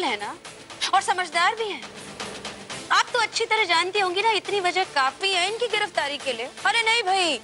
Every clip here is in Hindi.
लॉयल है ना और समझदार भी है। आप तो अच्छी तरह जानती होंगी ना, इतनी वजह काफी है इनकी गिरफ्तारी के लिए। अरे नहीं भाई,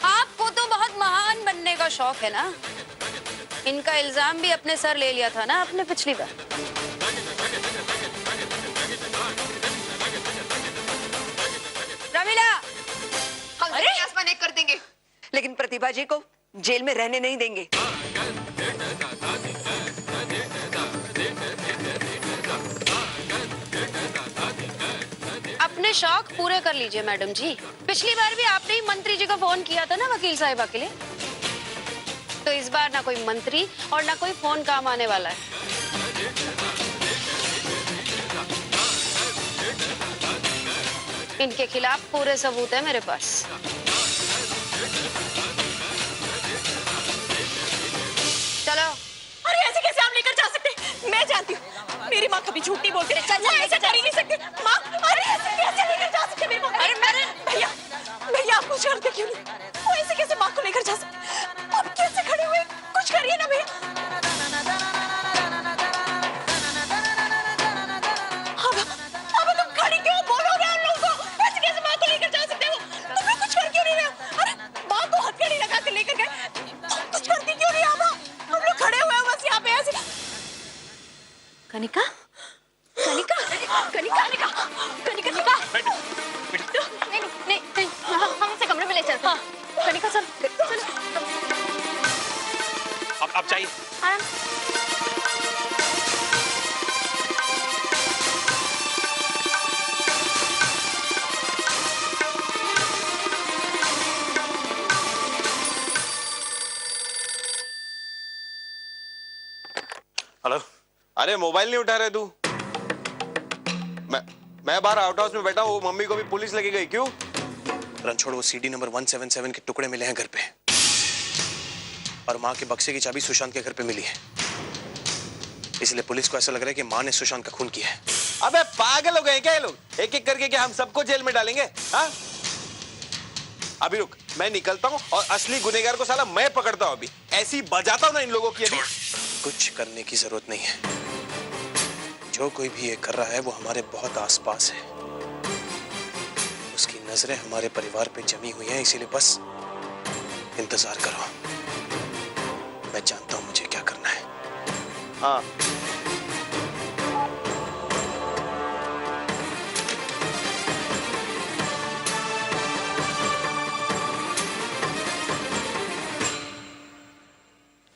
आपको तो बहुत महान बनने का शौक है ना। इनका इल्जाम भी अपने सर ले लिया था ना आपने पिछली बार। रमीला, हम अरे आसमान एक कर देंगे, लेकिन प्रतिभा जी को जेल में रहने नहीं देंगे। अपने शौक पूरे कर लीजिए मैडम जी। पिछली बार भी आपने ही मंत्री जी को फोन किया था ना वकील साहिबा के लिए, तो इस बार ना कोई मंत्री और ना कोई फोन काम आने वाला है। इनके खिलाफ पूरे सबूत है मेरे पास। चलो। अरे ऐसे कैसे आप लेकर जा सकते? मैं जानती हूँ मेरी माँ कभी झूठ नहीं बोलती। वो ऐसे कर ही नहीं सकती माँ। अरे ऐसे कैसे लेकर जा सकते मेरी माँ? अरे भैया भैया, आप कुछ करते क्यों नहीं? वो ऐसे कैसे माँ को लेकर जा सकते? आप कैसे खड़े हुए? कुछ करिए ना भैया। अब तुम खड़ी क्यों बोलोगे उन लोगों को? ऐसे कैसे माँ को लेकर जा सकते हो? तुम लोग कुछ कर क्यों नहीं रहे हो? अरे माँ को हथकड़ी लगा कर लेकर गए, कुछ करती क्यों नहीं आप? हम लोग खड़े हुए हैं बस यहाँ पे ऐसे। कनिका, कनिका, कनिका, कनिका, कनिका, कनिका। नहीं नहीं नहीं, हम इसे कमरे में ले चलते हैं। कनिका चल, चल। अब चाहिए। आराम। हेलो। अरे मोबाइल नहीं उठा रहे तू? मैं बाहर आउट हाउस में बैठा हूँ, मम्मी को भी पुलिस लगी गई। क्यों? रणछोड़, वो सीडी नंबर 177 के टुकड़े मिले हैं घर पे, और माँ के बक्से की चाबी सुशांत के घर पे मिली है। इसलिए पुलिस को ऐसा लग रहा है कि माँ ने सुशांत का खून किया है। अबे पागल हो गए क्या ये लोग? एक एक करके क्या हम सबको जेल में डालेंगे? हाँ? अभी रुक, मैं निकलता हूँ और असली गुनहगार को साला मैं पकड़ता हूँ। अभी ऐसी बजाता हूँ ना इन लोगों की। अभी कुछ करने की जरूरत नहीं है। जो कोई भी ये कर रहा है वो हमारे बहुत आसपास है। उसकी नजरें हमारे परिवार पे जमी हुई हैं, इसीलिए बस इंतजार करो। मैं जानता हूं मुझे क्या करना है। हाँ।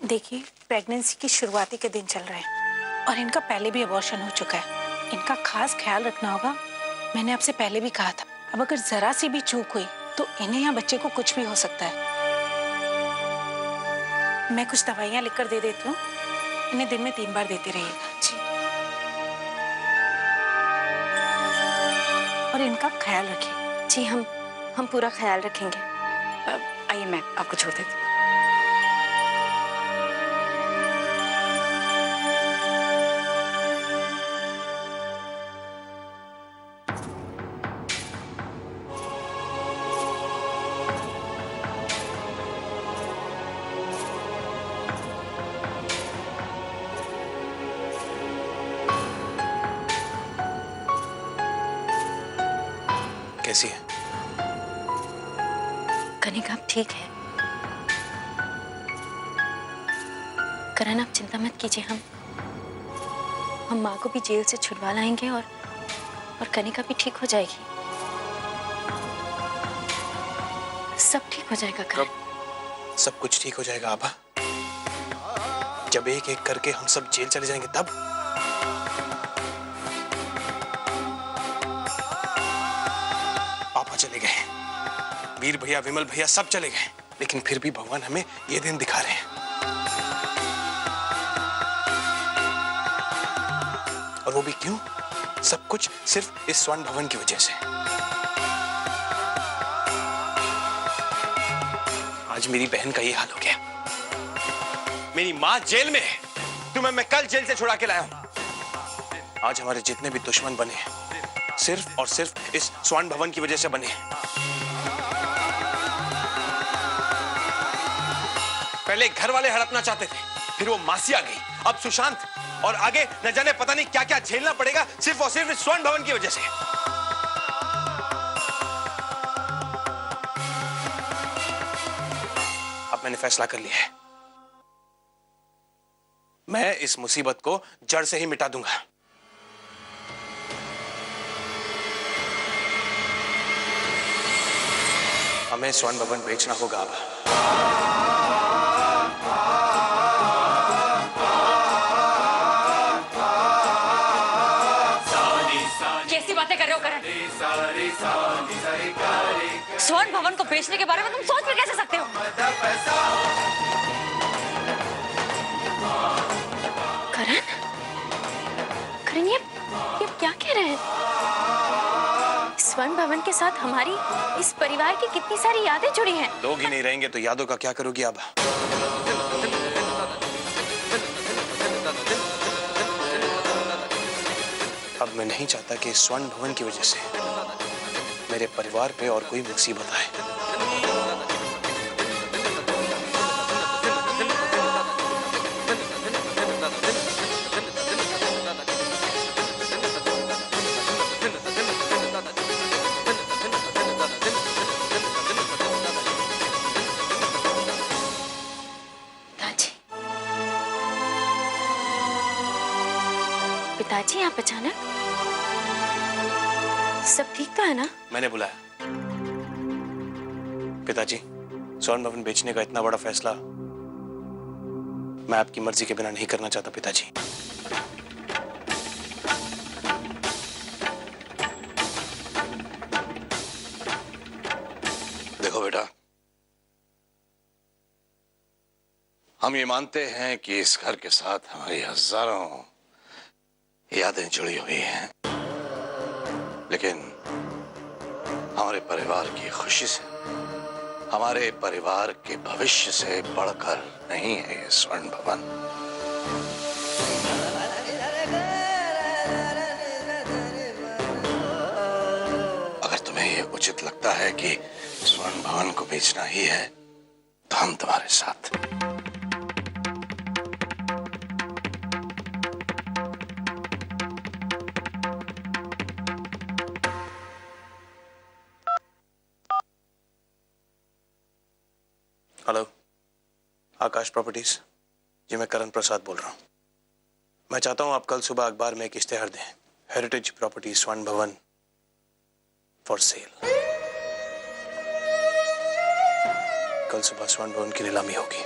देखिए, प्रेगनेंसी की शुरुआती के दिन चल रहे हैं और इनका पहले भी अबॉर्शन हो चुका है। इनका खास ख्याल रखना होगा। मैंने आपसे पहले भी कहा था, अब अगर जरा सी भी चूक हुई तो इन्हें या बच्चे को कुछ भी हो सकता है। मैं कुछ दवाइयां लिखकर दे देती हूँ, इन्हें दिन में 3 बार देते रहिएगा। जी। और इनका ख्याल रखिए। जी, हम पूरा ख्याल रखेंगे। आइए मैं आपको छोड़ देती हूँ। कैसी है? कनिका आप ठीक है? करण, आप चिंता मत कीजिए। हम माँ को भी जेल से छुड़वा लाएंगे और कनिका भी ठीक हो जाएगी। सब ठीक हो जाएगा करण। कब सब कुछ ठीक हो जाएगा आभा? जब एक एक करके हम सब जेल चले जाएंगे तब? पापा चले गए, वीर भैया, विमल भैया सब चले गए, लेकिन फिर भी भगवान हमें ये दिन दिखा रहे हैं। और वो भी क्यों? सब कुछ सिर्फ इस स्वर्ण भवन की वजह से। आज मेरी बहन का ये हाल हो गया। मेरी माँ जेल में है, तुम्हें मैं कल जेल से छुड़ा के लाया हूं। आज हमारे जितने भी दुश्मन बने हैं सिर्फ और सिर्फ इस स्वर्ण भवन की वजह से बने हैं। पहले घर वाले हड़पना चाहते थे, फिर वो मासी आ गई, अब सुशांत। और आगे न जाने पता नहीं क्या क्या झेलना पड़ेगा सिर्फ और सिर्फ स्वर्ण भवन की वजह से। अब मैंने फैसला कर लिया है, मैं इस मुसीबत को जड़ से ही मिटा दूंगा। हमें स्वर्ण भवन बेचना होगा अब। कैसी बातें कर रहे हो करण? स्वर्ण भवन को बेचने के बारे में तुम सोच भी कैसे सकते हो? करण, करण ये क्या कह रहे हैं? स्वर्ण भवन के साथ हमारी इस परिवार की कितनी सारी यादें जुड़ी हैं। लोग ही नहीं रहेंगे तो यादों का क्या करोगी अब? अब मैं नहीं चाहता कि स्वर्ण भवन की वजह से मेरे परिवार पे और कोई मुसीबत आए। पिताजी, आप अचानक? सब ठीक तो है ना? मैंने बुलाया। पिताजी, स्वर्ण भवन बेचने का इतना बड़ा फैसला मैं आपकी मर्जी के बिना नहीं करना चाहता पिताजी। देखो बेटा, हम ये मानते हैं कि इस घर के साथ हमारी हजारों यादें जुड़ी हुई हैं, लेकिन हमारे परिवार की खुशी से, हमारे परिवार के भविष्य से बढ़कर नहीं है ये स्वर्ण भवन। अगर तुम्हें ये उचित लगता है कि स्वर्ण भवन को बेचना ही है तो हम तुम्हारे साथ। हेलो, आकाश प्रॉपर्टीज जी, मैं करण प्रसाद बोल रहा हूँ। मैं चाहता हूँ आप कल सुबह अखबार में एक इश्तेहार दें, हेरिटेज प्रॉपर्टी स्वर्ण भवन फॉर सेल। कल सुबह स्वर्ण भवन की नीलामी होगी।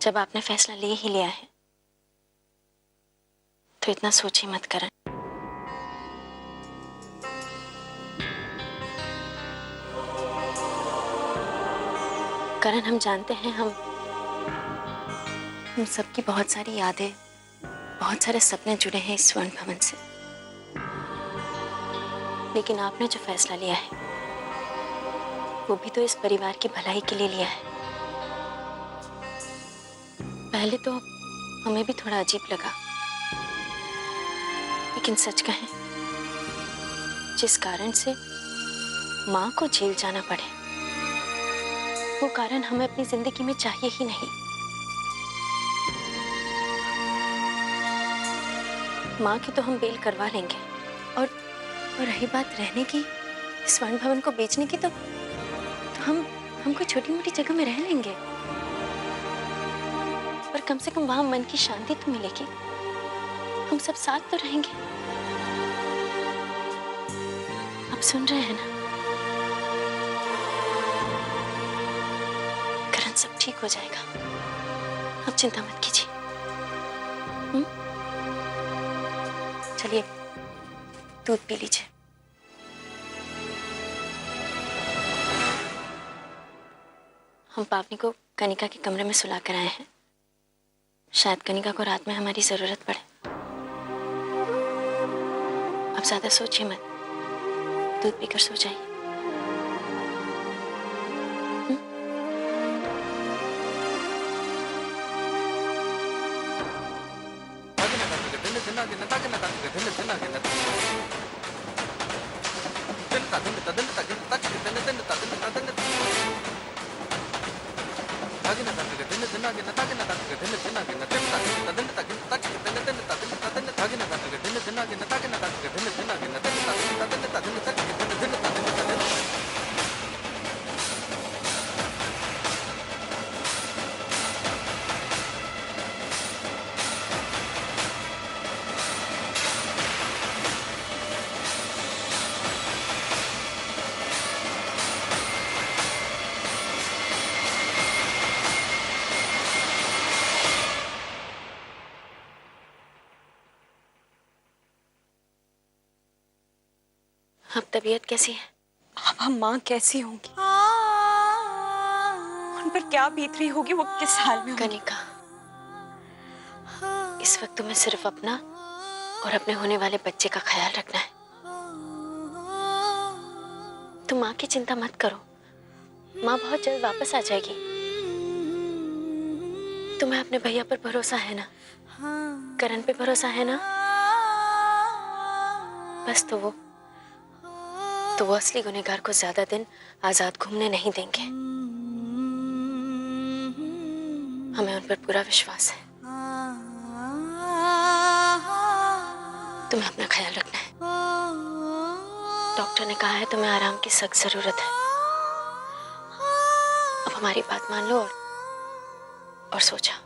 जब आपने फैसला ले ही लिया है तो इतना सोची मत करण। करण, हम जानते हैं हम सबकी बहुत सारी यादें, बहुत सारे सपने जुड़े हैं इस स्वर्ण भवन से। लेकिन आपने जो फैसला लिया है वो भी तो इस परिवार की भलाई के लिए लिया है। पहले तो हमें भी थोड़ा अजीब लगा, लेकिन सच कहें, जिस कारण से माँ को जेल जाना पड़े वो कारण हमें अपनी जिंदगी में चाहिए ही नहीं। माँ की तो हम बेल करवा लेंगे, और रही बात रहने की, स्वर्ण भवन को बेचने की, तो हम कोई छोटी मोटी जगह में रह लेंगे, पर कम से कम वहां मन की शांति तो मिलेगी। हम सब साथ तो रहेंगे। आप सुन रहे हैं ना? करण, सब ठीक हो जाएगा, आप चिंता मत कीजिए। चलिए दूध पी लीजिए। हम पावनी को कनिका के कमरे में सुला कर आए हैं। शायद कनिका को रात में हमारी जरूरत पड़े। आप ज्यादा सोचिए मत, दूध पीकर सो जाइए। अब तबीयत कैसी है? अब माँ कैसी होंगी, उन पर क्या बीत रही होगी, वो किस हाल में होंगी? कनिका, इस वक्त तुम्हें सिर्फ अपना और अपने होने वाले बच्चे का ख्याल रखना है। तुम माँ की चिंता मत करो, माँ बहुत जल्द वापस आ जाएगी। तुम्हें अपने भैया पर भरोसा है ना? करण पे भरोसा है ना? बस तो वो असली गुनहगार को ज्यादा दिन आजाद घूमने नहीं देंगे। हमें उन पर पूरा विश्वास है। तुम्हें अपना ख्याल रखना है। डॉक्टर ने कहा है तुम्हें आराम की सख्त जरूरत है। अब हमारी बात मान लो और सो जाओ।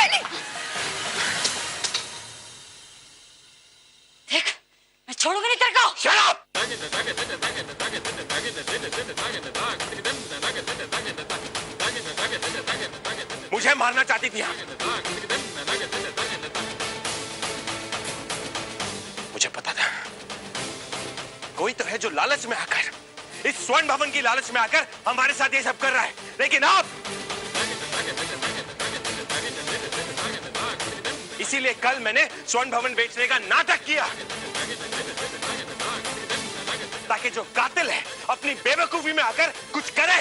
शैली, देख मैं छोड़ूंगी नहीं तेरे को। Shut up! मुझे मारना चाहती थी आप। मुझे पता था कोई तो है जो लालच में आकर, इस स्वर्ण भवन की लालच में आकर हमारे साथ ये सब कर रहा है, लेकिन आप, इसीलिए कल मैंने स्वर्ण भवन बेचने का नाटक किया, ताकि जो कातिल है अपनी बेवकूफी में आकर कुछ करे।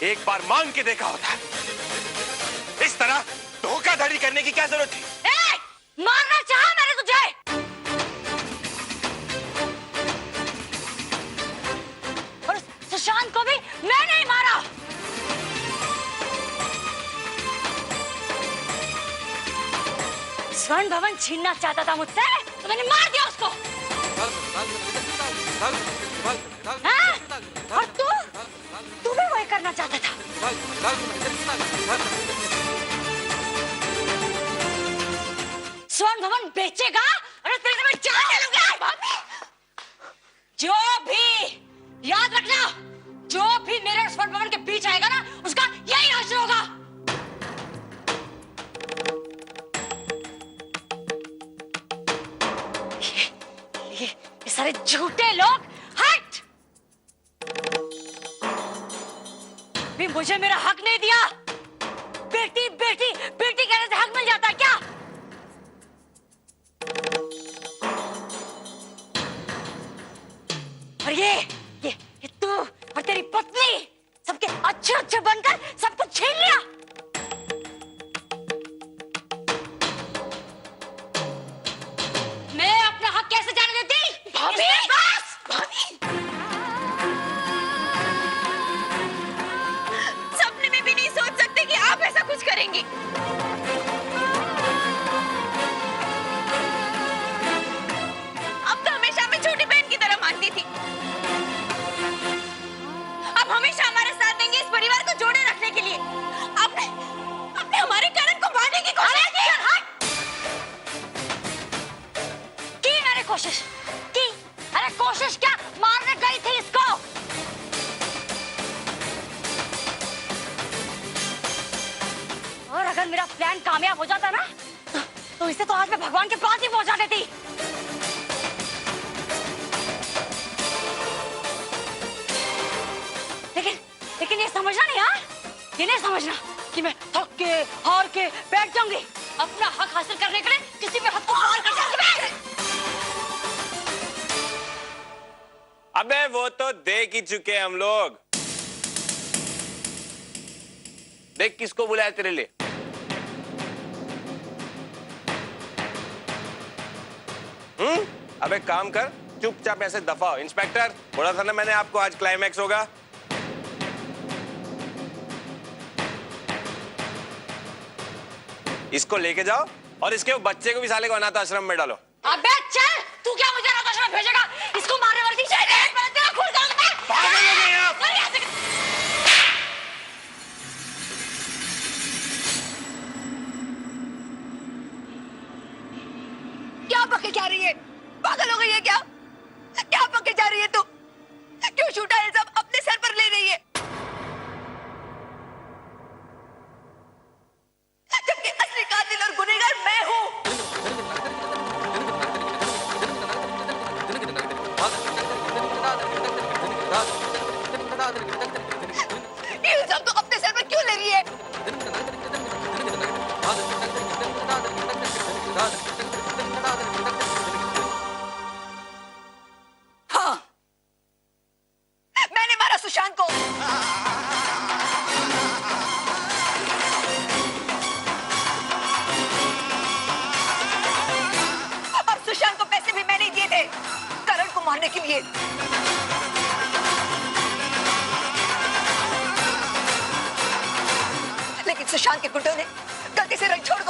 एक बार मांग के देखा होता, इस तरह धोखाधड़ी करने की क्या जरूरत थी? मारना चाहा मैंने तुझे। और सुशांत को भी मैंने ही मारा। स्वर्ण भवन छीनना चाहता था मुझसे, तो मैंने मार दिया उसको। हाँ? और तू भी वही करना चाहता था। स्वर्ण भवन बेचेगा और तेरे से मैं जान ले लूंगा। जो भी याद रखना, जो भी मेरे स्वर्ण भवन के बीच आएगा ना, उसका यही नाश होगा। ये सारे झूठे लोग, हट! भी मुझे मेरा हक नहीं दिया। बेटी बेटी बेटी कहने से हक मिल जाता है क्या? और ये तू और तेरी पत्नी सबके अच्छे अच्छे बनकर सब कुछ छीन लिया। मैं अपना हक कैसे जाने देती? भाभी! बस! भाभी! सपने में भी नहीं सोच सकते कि आप ऐसा कुछ करेंगी। अब तो हमेशा मैं छोटी बहन की तरह मानती थी, अब हमेशा हमारे साथ देंगे इस परिवार को जोड़े रखने के लिए। आपने हमारे करण को मारने की कोशिश की। मैंने कोशिश की। अरे कोशिश क्या, मारने गई थी इसको। और अगर मेरा प्लान कामयाब हो जाता ना, तो इसे तो आज मैं भगवान के पास ही पहुंचा देती। लेकिन ये समझना नहीं, हाँ? ये नहीं समझना कि मैं थक के हार के बैठ जाऊंगी। अपना हक हासिल करने के लिए किसी भी हक को हार कर जाऊंगी। अबे वो तो देख ही चुके हम लोग। देख किसको बुलाया तेरे लिए। अबे काम कर, चुपचाप ऐसे दफा हो। इंस्पेक्टर, बोला था ना मैंने आपको आज क्लाइमैक्स होगा। इसको लेके जाओ और इसके बच्चे को भी साले को अनाथ आश्रम में डालो। अबे चल, तू क्या मुझे अनाथ आश्रम भेजेगा? इसको मारने वाली चीज है, मैं तेरा खून डालूंगा। पागल हो गए आप। क्या पके जा रही है? पागल हो गई है क्या? क्या पके जा रही है तू? क्यों झूठा इल्जाम अपने सर पर ले रही है? जबकि असली कातिल और गुनहगार मैं हूं। ये इल्जाम तो अपने सर पर क्यों ले रही है? हाँ, मैंने मारा सुशांत को। अब सुशांत को पैसे भी मैंने दिए थे करण को मारने के लिए। लेकिन सुशांत के गुंडों ने गलती से रणछोड़ को